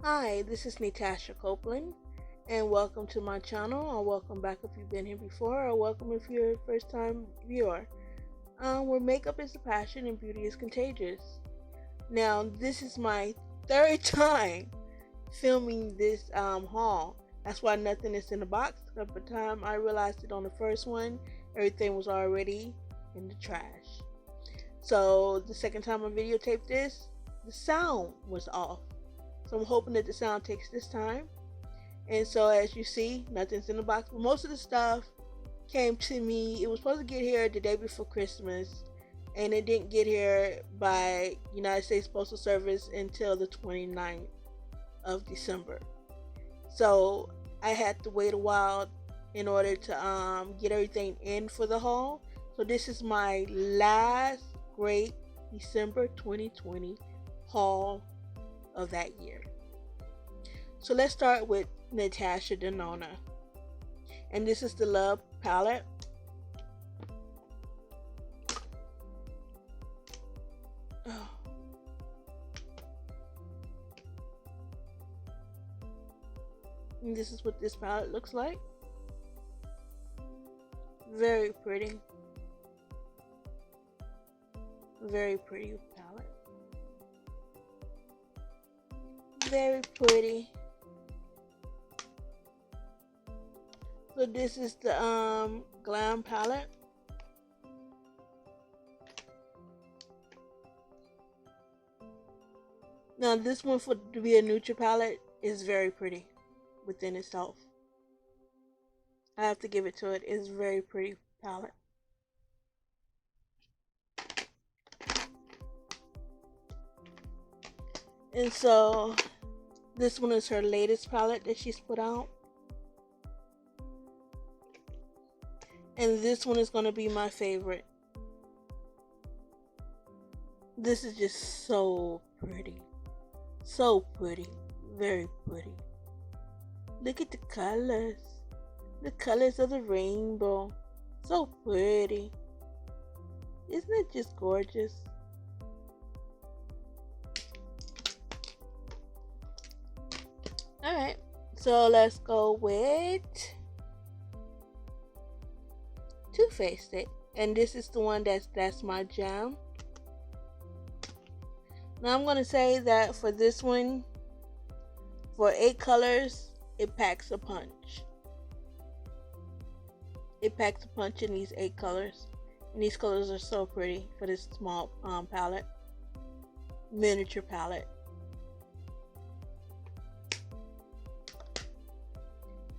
Hi, this is Natasha Copeland, and welcome to my channel, or welcome back if you've been here before, or welcome if you're a first time viewer. Where makeup is a passion and beauty is contagious. Now, this is my third time filming this haul. That's why nothing is in the box. By the time I realized it on the first one, everything was already in the trash. So, the second time I videotaped this, the sound was off. So I'm hoping that the sound takes this time. And so as you see, nothing's in the box. But most of the stuff came to me. It was supposed to get here the day before Christmas. And it didn't get here by United States Postal Service until the 29th of December. So I had to wait a while in order to get everything in for the haul. So this is my last great December 2020 haul of that year. So let's start with Natasha Denona. And this is the Love palette. Oh. And this is what this palette looks like. Very pretty. Very pretty palette. Very pretty. So this is the Glam palette. Now this one, for to be a neutral palette, is very pretty within itself. I have to give it to it. It's a very pretty palette. And so this one is her latest palette that she's put out. And this one is going to be my favorite. This is just so pretty. So pretty. Very pretty. Look at the colors. The colors of the rainbow. So pretty. Isn't it just gorgeous? Alright, so let's go with Too Faced It. And this is the one that's my jam. Now I'm gonna say that for this one, for 8 colors, it packs a punch. It packs a punch in these 8 colors. And these colors are so pretty for this small palette. Miniature palette.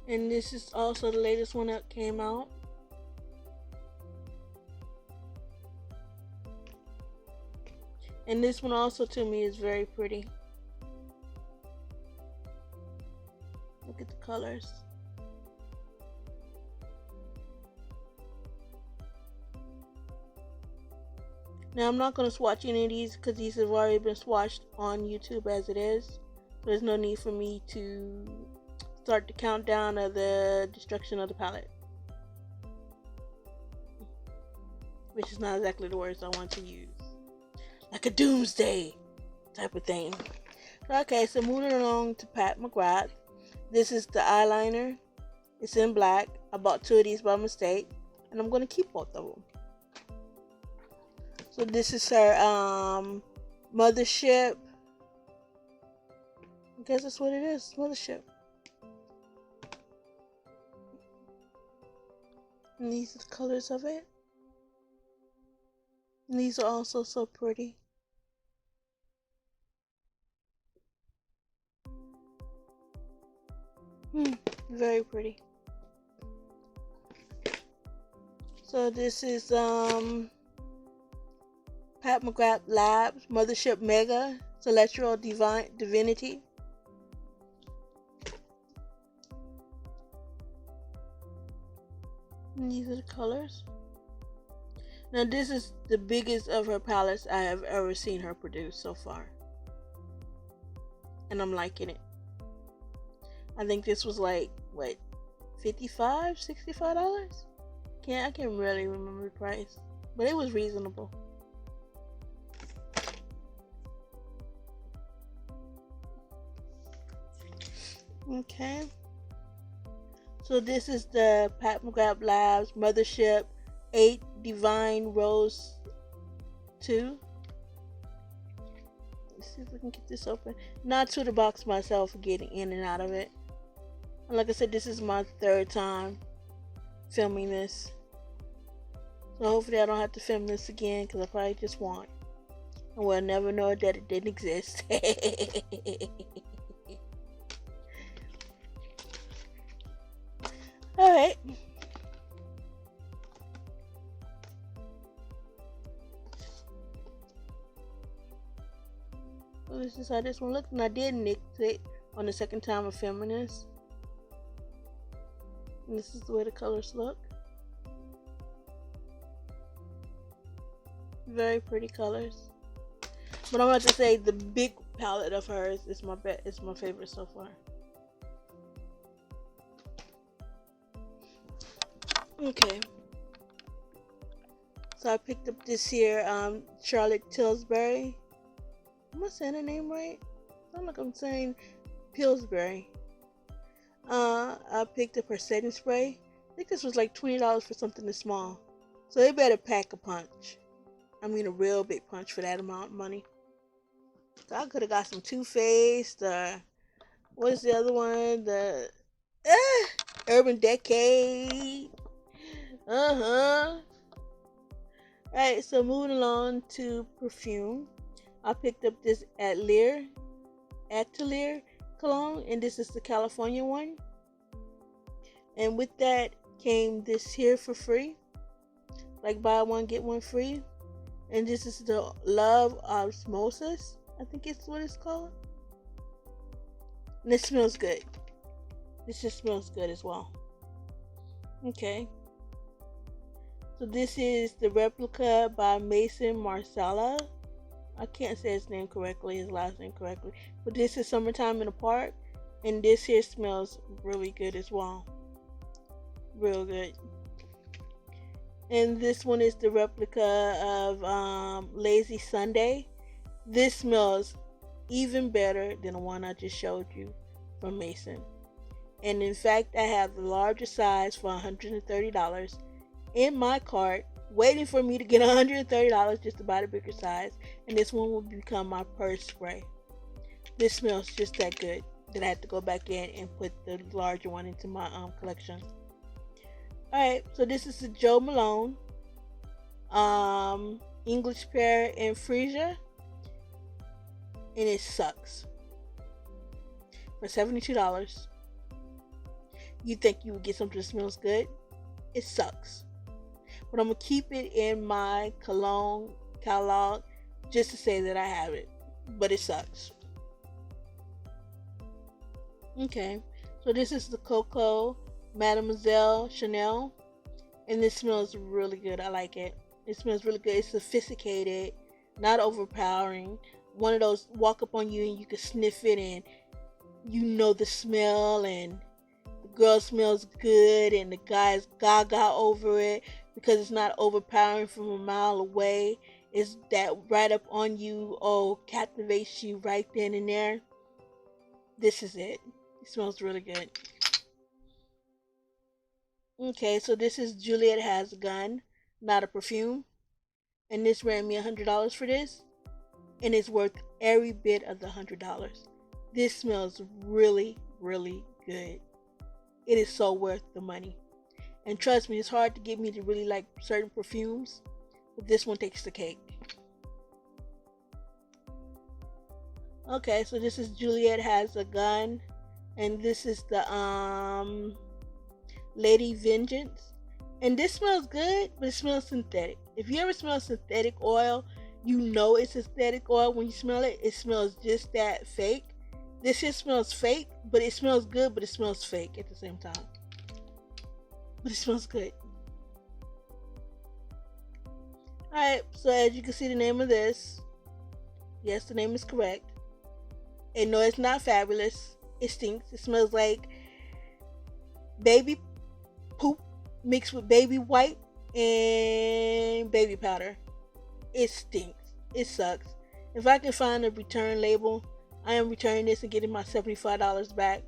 And this is also the latest one that came out. And this one also to me is very pretty. Look at the colors. Now I'm not going to swatch any of these because these have already been swatched on YouTube as it is. So there's no need for me to start the countdown of the destruction of the palette. Which is not exactly the words I want to use. Like a doomsday type of thing. Okay, so moving along to Pat McGrath. This is the eyeliner. It's in black. I bought 2 of these by mistake. And I'm going to keep both of them. So this is her Mothership. I guess that's what it is. Mothership. And these are the colors of it. And these are also so pretty. Very pretty. So this is Pat McGrath Labs Mothership Mega Celestial Divinity. And these are the colors. Now this is the biggest of her palettes I have ever seen her produce so far. And I'm liking it. I think this was like, what, $55, $65? I can't really remember the price. But it was reasonable. Okay. So this is the McGrath Labs Mothership 8 Divine Rose 2. Let's see if we can get this open. Not to the box myself, getting in and out of it. And like I said, this is my third time filming this. So hopefully I don't have to film this again, because I probably just won't. And we'll never know that it didn't exist. Alright. Well, this is how this one looks. And I did nix it on the second time of filming this. And this is the way the colors look. Very pretty colors. But I'm going to say the big palette of hers is my favorite so far. Okay. So I picked up this here Charlotte Tilbury. Am I saying her name right? I sound like I'm saying Pillsbury. I picked up her setting spray. I think this was like $20 for something this small. So they better pack a punch. I mean a real big punch for that amount of money. So I could have got some Too Faced. What's the other one? The Urban Decade. Alright, so moving along to perfume. I picked up this Atelier cologne, and this is the California one. And with that came this here for free. Like buy one, get one free. And this is the Love Osmosis. I think it's what it's called. And it smells good. This just smells good as well. Okay. So this is the Replica by Mason Marcella. I can't say his name correctly, his last name correctly. But this is Summertime in the Park. And this here smells really good as well. Real good. And this one is the replica of Lazy Sunday. This smells even better than the one I just showed you from Mason. And in fact, I have the larger size for $130 in my cart, waiting for me to get $130 just to buy the bigger size. And this one will become my purse spray. This smells just that good that I had to go back in and put the larger one into my collection. Alright, so this is the Joe Malone English Pear and Freesia, and it sucks. For $72, you think you would get something that smells good? It sucks. But I'm going to keep it in my cologne catalog just to say that I have it. But it sucks. Okay, so this is the Coco Mademoiselle Chanel, and this smells really good. I like it. It smells really good. It's sophisticated, not overpowering. One of those walk up on you and you can sniff it and you know the smell, and the girl smells good and the guy's gaga over it because it's not overpowering from a mile away. It's that right up on you, captivates you right then and there. This is it. It smells really good. Okay, so this is Juliet Has a Gun, not a perfume. And this ran me $100 for this. And it's worth every bit of the $100. This smells really, really good. It is so worth the money. And trust me, it's hard to get me to really like certain perfumes, but this one takes the cake. Okay, so this is Juliet Has a Gun. And this is the Lady Vengeance, and this smells good, but it smells synthetic. If you ever smell synthetic oil, you know it's synthetic oil. When you smell it, it smells just that fake. This here smells fake, but it smells good, but it smells fake at the same time. But it smells good. Alright, so as you can see the name of this, yes, the name is correct. And no, it's not fabulous. It stinks. It smells like baby poop mixed with baby white and baby powder. It stinks. It sucks. If I can find a return label, I am returning this and getting my $75 back.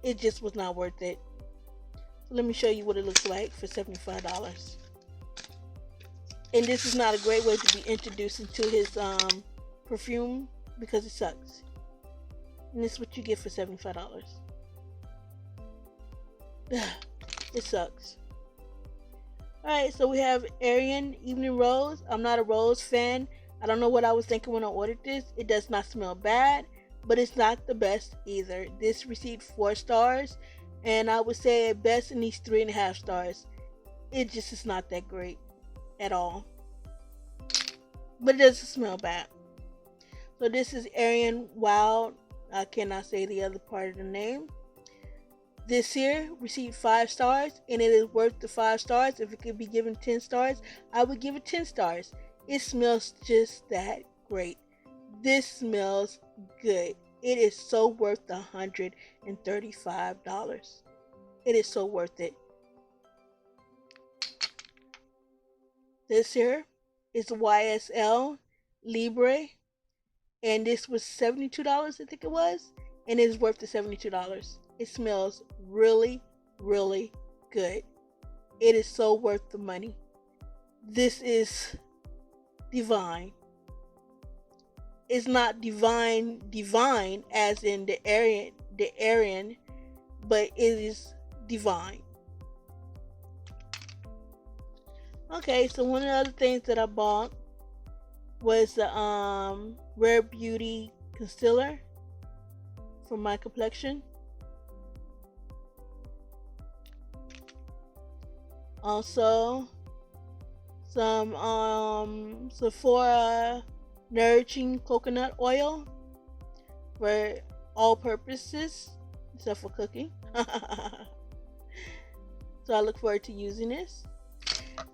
It just was not worth it. So let me show you what it looks like for $75. And this is not a great way to be introduced into his perfume because it sucks. And this is what you get for $75. It sucks. Alright, so we have Aerin Evening Rose. I'm not a rose fan. I don't know what I was thinking when I ordered this. It does not smell bad, but it's not the best either. This received 4 stars, and I would say at best it needs 3.5 stars. It just is not that great at all. But it doesn't smell bad. So this is Aerin Wild. I cannot say the other part of the name. This here received 5 stars, and it is worth the 5 stars. If it could be given 10 stars, I would give it 10 stars. It smells just that great. This smells good. It is so worth the $135. It is so worth it. This here is YSL Libre, and this was $72, I think it was, and it is worth the $72. It smells really, really good. It is so worth the money. This is divine. It's not divine as in the Aerin, but it is divine. Okay, so one of the other things that I bought was the Rare Beauty concealer for my complexion. Also, some Sephora nourishing coconut oil for all purposes except for cooking. So I look forward to using this.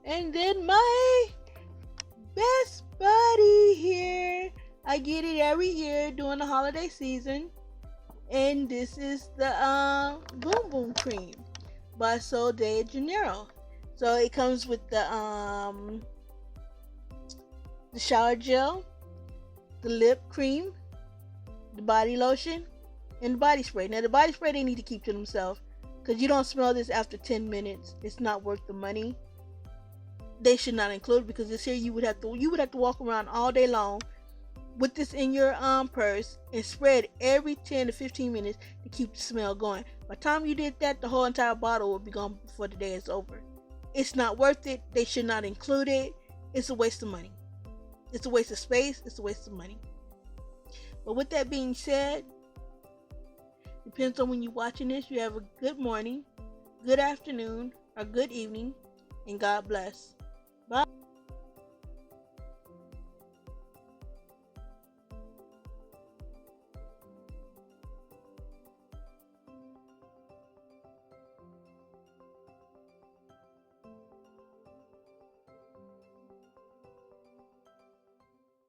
And then my best buddy here, I get it every year during the holiday season, and this is the Boom Boom Cream by Sol de Janeiro. So it comes with the shower gel, the lip cream, the body lotion, and the body spray. Now the body spray they need to keep to themselves, because you don't smell this after 10 minutes. It's not worth the money. They should not include it, because this here you would have to walk around all day long with this in your purse and spray it every 10 to 15 minutes to keep the smell going. By the time you did that, the whole entire bottle will be gone before the day is over. It's not worth it. They should not include it. It's a waste of money. It's a waste of space. It's a waste of money. But with that being said, depends on when you're watching this. You have a good morning, good afternoon, or good evening, and God bless. Bye.